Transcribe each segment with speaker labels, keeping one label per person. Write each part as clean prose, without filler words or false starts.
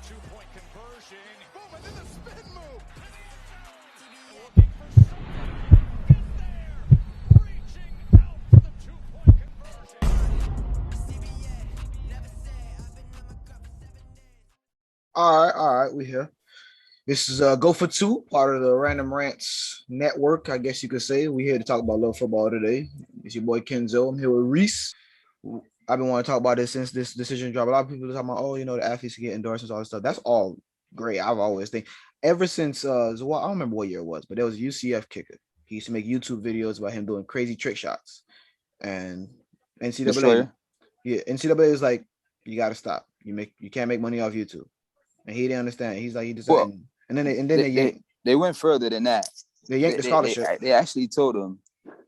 Speaker 1: two-point conversion. Boom, and then the spin move. Looking for something. Get there. Reaching out for the two-point conversion.
Speaker 2: All right, we here. This is Go for Two, part of the Random Rants Network, I guess you could say. We're here to talk about love football today. It's your boy Kenzo. I'm here with Reese. I've been wanting to talk about this since this decision dropped. A lot of people are talking about, the athletes get endorsements, all this stuff. That's all great. I've always think ever since I don't remember what year it was, but there was a UCF kicker. He used to make YouTube videos about him doing crazy trick shots. And NCAA, NCAA is like, you gotta stop. You can't make money off YouTube. And he didn't understand. He's like, he decided, and then
Speaker 3: they went further than that.
Speaker 2: They yanked the scholarship.
Speaker 3: They actually told him,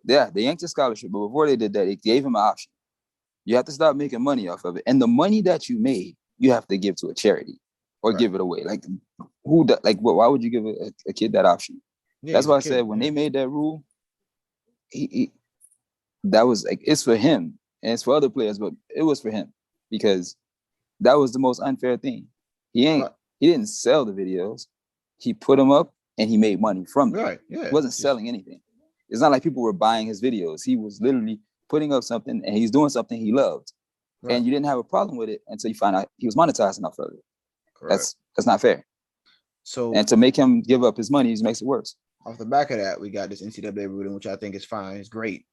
Speaker 3: they yanked the scholarship, but before they did that, they gave him an option. You have to stop making money off of it, and the money that you made, you have to give to a charity or give it away. Like why would you give a kid that option? Yeah, that's why I said when they made that rule, that was like, it's for him and it's for other players, but it was for him because that was the most unfair thing. He didn't sell the videos. He put them up and he made money from them.
Speaker 2: Right. Yeah.
Speaker 3: He wasn't selling anything. It's not like people were buying his videos. He was literally putting up something and he's doing something he loved. Right. And you didn't have a problem with it until you find out he was monetizing off of it. Correct. That's not fair.
Speaker 2: So,
Speaker 3: and to make him give up his money, it makes it worse.
Speaker 2: Off the back of that, we got this NCAA ruling, which I think is fine. It's great.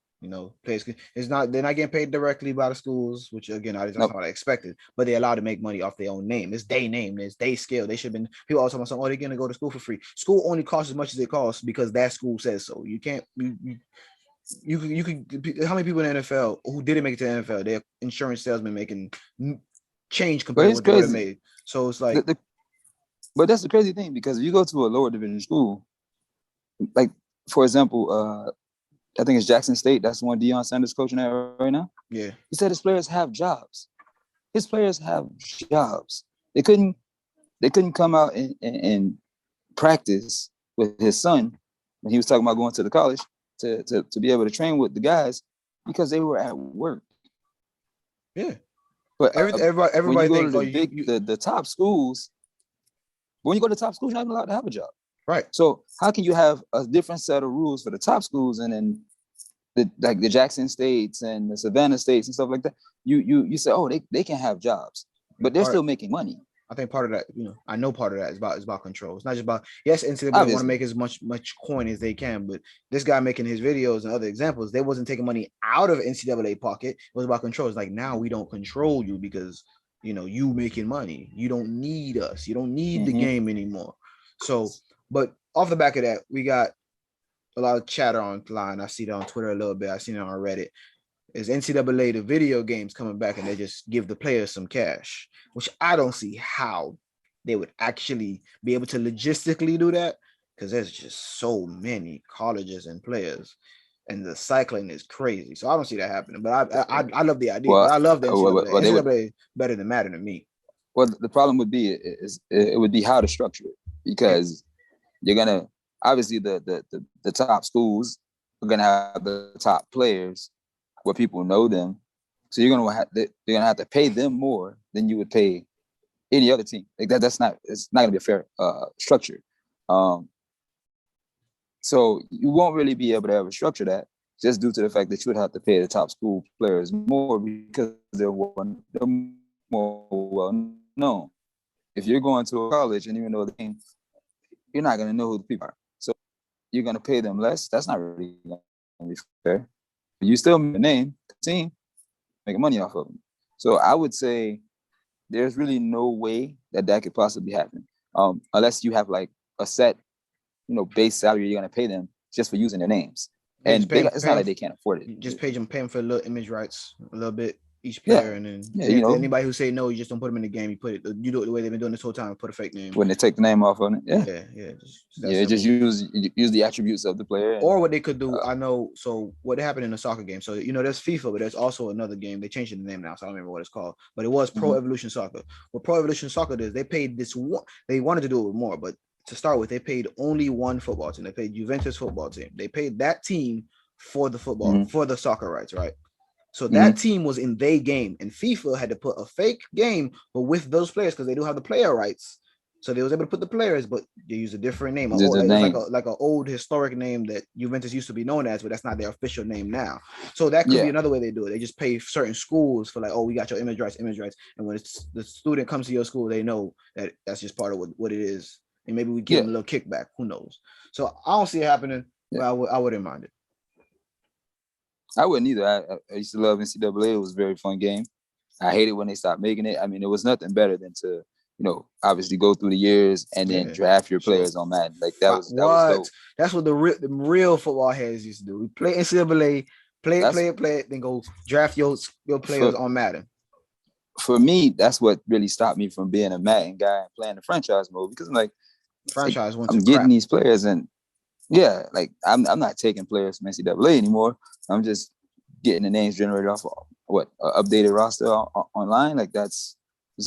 Speaker 2: Players, they're not getting paid directly by the schools, which again, that's not what I expected. But they're allowed to make money off their own name. It's their name. It's their skill. They should have been. People always talking about, they're going to go to school for free. School only costs as much as it costs because that school says so. You can't. You could. How many people in the NFL who didn't make it to the NFL? They're insurance salesmen making change compared to what they would have made. So it's like.
Speaker 3: But that's the crazy thing because if you go to a lower division school, like for example, I think it's Jackson State. That's the one Deion Sanders coaching at right now.
Speaker 2: Yeah.
Speaker 3: He said his players have jobs. His players have jobs. They couldn't come out and practice with his son when he was talking about going to the college to be able to train with the guys because they were at work.
Speaker 2: Yeah.
Speaker 3: But
Speaker 2: everybody thinks
Speaker 3: the top schools. When you go to top schools, you're not allowed to have a job.
Speaker 2: Right.
Speaker 3: So how can you have a different set of rules for the top schools and then the Jackson States and the Savannah States and stuff like that? You say, they can have jobs, but they're still making money.
Speaker 2: I think part of that, I know part of that is about control. It's not just about NCAA want to make as much coin as they can, but this guy making his videos and other examples, they wasn't taking money out of NCAA pocket. It was about control. It's like now we don't control you because you making money. You don't need us. You don't need the game anymore. So. But off the back of that, we got a lot of chatter online. I see that on Twitter a little bit. I've seen it on Reddit. Is NCAA the video games coming back and they just give the players some cash, which I don't see how they would actually be able to logistically do that because there's just so many colleges and players, and the cycling is crazy. So I don't see that happening. But I love the idea. But I love the NCAA. NCAA better than Madden to me.
Speaker 3: Well, the problem would be it would be how to structure it because. You're gonna obviously the top schools are gonna have the top players where people know them, so you're gonna have to pay them more than you would pay any other team. Like that. It's not gonna be a fair structure. So you won't really be able to ever structure that just due to the fact that you would have to pay the top school players more because they're more well known. If you're going to a college and even though the game. You're not going to know who the people are. So you're going to pay them less. That's not really going to be fair. But you still make a name, team, making money off of them. So I would say there's really no way that could possibly happen unless you have like a set, base salary you're going to pay them just for using their names. And it's not like they can't afford it.
Speaker 2: Just pay them for a little image rights, a little bit. Each player, and then anybody who say no, you just don't put them in the game. You put it, you do it the way they've been doing this whole time. Put a fake name.
Speaker 3: When they take the name off on
Speaker 2: it,
Speaker 3: just use the attributes of the player.
Speaker 2: Or what they could do, I know. So what happened in the soccer game? So there's FIFA, but there's also another game. They changed the name now, so I don't remember what it's called. But it was Pro Evolution Soccer. What Pro Evolution Soccer does, they paid this one. They wanted to do it with more, but to start with, they paid only one football team. They paid Juventus football team. They paid that team for the football for the soccer rights, right? So that team was in their game, and FIFA had to put a fake game, but with those players because they do have the player rights. So they was able to put the players, but they use a different name.
Speaker 3: Just a
Speaker 2: It's
Speaker 3: name.
Speaker 2: like an old historic name that Juventus used to be known as, but that's not their official name now. So that could be another way they do it. They just pay certain schools for like, oh, we got your image rights, and when the student comes to your school, they know that that's just part of what it is, and maybe we give them a little kickback. Who knows? So I don't see it happening, but I wouldn't mind it.
Speaker 3: I wouldn't either. I used to love NCAA. It was a very fun game. I hated when they stopped making it. I mean, it was nothing better than to, obviously go through the years and then draft your players on Madden. Like that was dope.
Speaker 2: That's what the real football heads used to do. We play NCAA, play it, then go draft your players on Madden.
Speaker 3: For me, that's what really stopped me from being a Madden guy and playing the franchise mode, because I'm like, I'm getting these players, and I'm not taking players from NCAA anymore. I'm just getting the names generated off of updated roster online. Like it's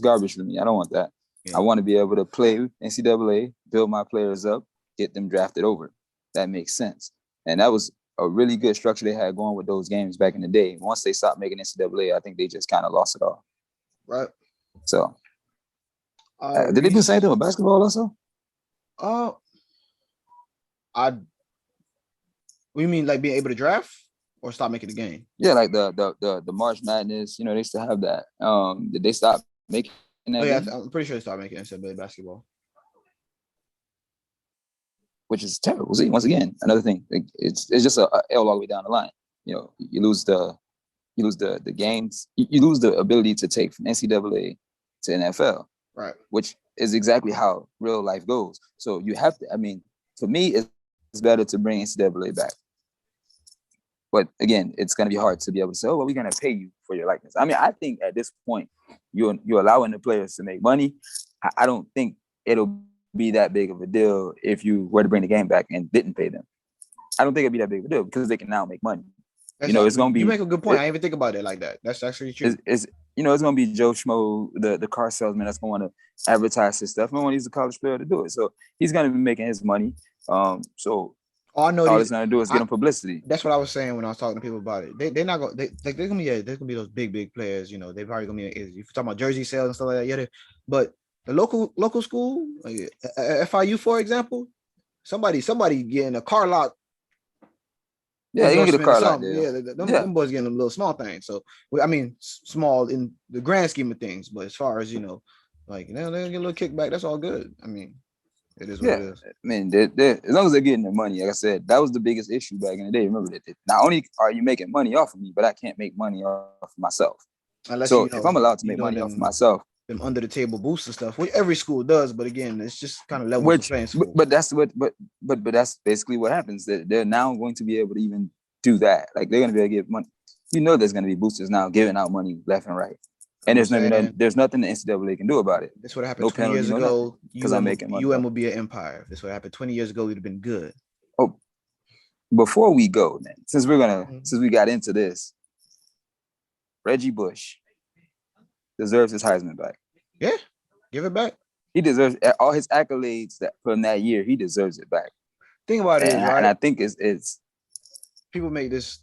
Speaker 3: garbage for me. I don't want that. I want to be able to play NCAA, build my players up, get them drafted over. That makes sense. And that was a really good structure they had going with those games back in the day. Once they stopped making NCAA, I think they just kind of lost it all.
Speaker 2: Right.
Speaker 3: So, did they do the same thing with basketball also?
Speaker 2: You mean like being able to draft or stop making the game?
Speaker 3: Yeah, like the March Madness. They used to have that. Did they stop making that?
Speaker 2: Oh yeah, I'm pretty sure they stopped making NCAA basketball,
Speaker 3: which is terrible. See, once again, another thing. Like, it's just a L all the way down the line. You lose the games. You lose the ability to take from NCAA to NFL.
Speaker 2: Right.
Speaker 3: Which is exactly how real life goes. So you have to. I mean, for me, it's better to bring NCAA back. But again, it's going to be hard to be able to say, oh, well, we're going to pay you for your likeness. I mean, I think at this point, you're allowing the players to make money. I don't think it'll be that big of a deal if you were to bring the game back and didn't pay them. I don't think it'd be that big of a deal because they can now make money. It's going to be.
Speaker 2: You make a good point. I didn't even think about it like that. That's actually true.
Speaker 3: It's going to be Joe Schmo, the car salesman that's going to want to advertise his stuff. No one needs a college player to do it. So he's going to be making his money. So all it's going to do is get him publicity.
Speaker 2: That's what I was saying when I was talking to people about it. They're not going. They're going to be those big players. They're probably going to be. If you're talking about jersey sales and stuff like that, yeah. But the local school, like FIU, for example, somebody getting a car lot.
Speaker 3: Yeah, you can get a car lot.
Speaker 2: Them boys getting them little small things. So I mean, small in the grand scheme of things, but as far as they're gonna get a little kickback. That's all good. I mean. It is what it is.
Speaker 3: I mean, as long as they're getting their money, like I said, that was the biggest issue back in the day. Remember that not only are you making money off of me, but I can't make money off of myself. If I'm allowed to make money off of myself,
Speaker 2: them under the table boosts and stuff, which every school does, but again, it's just kind of level playing school.
Speaker 3: But that's that's basically what happens. That they're now going to be able to even do that. Like they're going to be able to give money. There's going to be boosters now giving out money left and right. And there's nothing the NCAA can do about it.
Speaker 2: This would happen 20 years ago.
Speaker 3: Because I'm making money.
Speaker 2: UM would be an empire. This would happen 20 years ago. We'd have been good.
Speaker 3: Oh, before we go, man, since we got into this, Reggie Bush deserves his Heisman back.
Speaker 2: Yeah, give it back.
Speaker 3: He deserves all his accolades from that year. He deserves it back.
Speaker 2: Think about it, right?
Speaker 3: And I think it's
Speaker 2: people make this.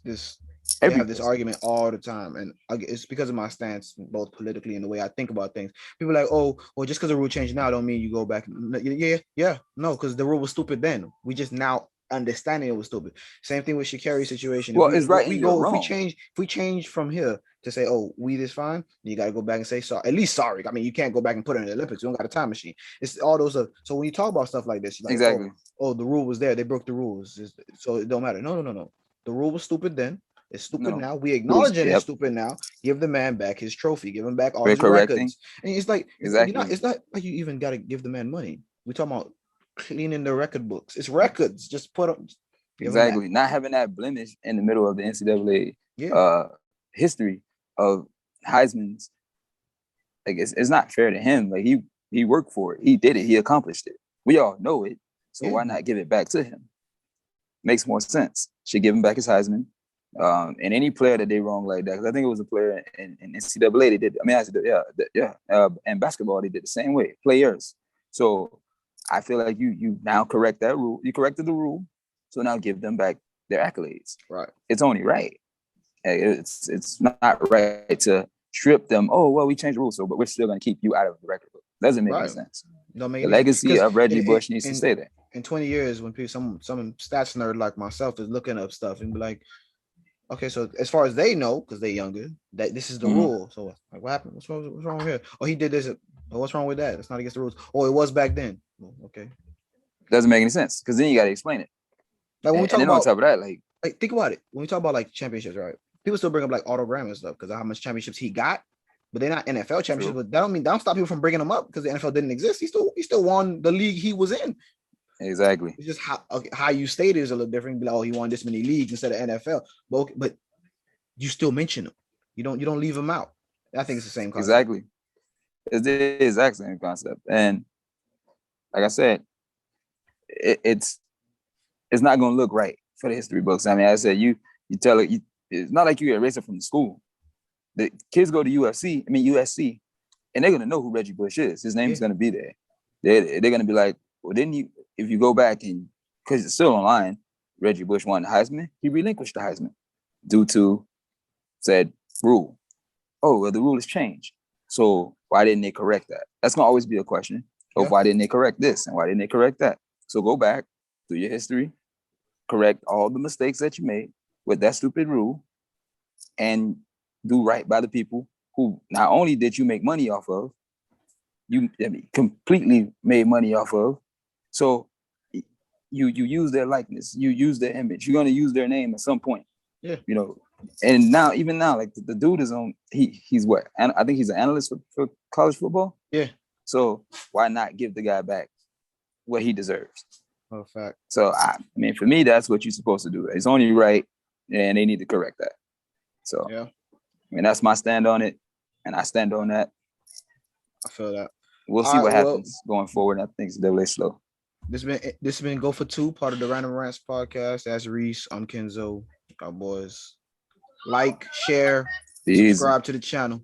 Speaker 2: They have this argument all the time, and it's because of my stance, both politically and the way I think about things. People are like, oh, well, just because the rule changed now don't mean you go back. No, because the rule was stupid then. We just now understanding it was stupid. Same thing with Sha'Carri's situation.
Speaker 3: Well, it's right.
Speaker 2: If we change from here to say, oh, weed is fine, you got to go back and say sorry. At least sorry. I mean, you can't go back and put it in the Olympics. You don't got a time machine. It's all those. So when you talk about stuff like this, you're like,
Speaker 3: exactly.
Speaker 2: Oh, the rule was there. They broke the rules, so it don't matter. No. The rule was stupid then. It's stupid now. We acknowledge it's stupid now. Give the man back his trophy. Give him back all his records. And it's like, exactly. It's not like you even got to give the man money. We're talking about cleaning the record books. It's records. Just put them.
Speaker 3: Exactly. Not having that blemish in the middle of the NCAA history of Heisman's. Like it's not fair to him. Like he worked for it. He did it. He accomplished it. We all know it. So why not give it back to him? Makes more sense. Should give him back his Heisman. And any player that they wrong like that, because I think it was a player in NCAA they did. I mean, and basketball they did the same way. Players. So I feel like you now correct that rule. You corrected the rule, so now give them back their accolades.
Speaker 2: Right.
Speaker 3: It's only right. Hey, it's not right to strip them. Oh, well, we changed the rules, but we're still going to keep you out of the record book. Doesn't make any sense.
Speaker 2: Don't make
Speaker 3: the
Speaker 2: any
Speaker 3: legacy
Speaker 2: sense.
Speaker 3: of Reggie Bush needs to stay there.
Speaker 2: In 20 years, when people, some stats nerd like myself is looking up stuff and be like, okay, so as far as they know, because they're younger, that this is the rule. So like, what happened? What's wrong here? Oh, he did this. Oh, what's wrong with that? It's not against the rules. Oh, it was back then. Oh, okay.
Speaker 3: Doesn't make any sense because then you got to explain it.
Speaker 2: Like when we talk about,
Speaker 3: on top of that, like
Speaker 2: think about it. When we talk about like championships, right? People still bring up like Otto Graham and stuff because of how much championships he got, but they're not NFL championships.
Speaker 3: True.
Speaker 2: But that don't stop people from bringing them up because the NFL didn't exist. He still won the league he was in.
Speaker 3: Exactly.
Speaker 2: It's just how you state it is a little different. Be like, oh, he won this many leagues instead of NFL, but you still mention him. You don't leave him out. I think it's the same concept.
Speaker 3: Exactly. It's the exact same concept. And like I said, it's not going to look right for the history books. I mean, I said you tell it. It's not like you erase it from the school. The kids go to USC, and they're going to know who Reggie Bush is. His name's going to be there. They're going to be like, well, didn't you? If you go back and because it's still online, Reggie Bush won the Heisman. He relinquished the Heisman due to said rule. Oh, well, the rule has changed. So why didn't they correct that? That's going to always be a question of why didn't they correct this and why didn't they correct that? So go back, do your history, correct all the mistakes that you made with that stupid rule, and do right by the people who not only did you make money off of, you completely made money off of. So you use their likeness, you use their image. You're going to use their name at some point.
Speaker 2: Yeah.
Speaker 3: You know, and now, even now, like the dude is on, he's what? And I think he's an analyst for college football.
Speaker 2: Yeah.
Speaker 3: So why not give the guy back what he deserves?
Speaker 2: Oh, fact.
Speaker 3: So I mean, for me, that's what you're supposed to do. It's only right, and they need to correct that. So
Speaker 2: yeah,
Speaker 3: I mean, that's my stand on it, and I stand on that.
Speaker 2: I feel that.
Speaker 3: We'll see what happens going forward. I think it's definitely slow.
Speaker 2: This has been Go for Two, part of the Random Rants podcast. That's Reese. I'm Kenzo. Our boys. Like, share, subscribe to the channel.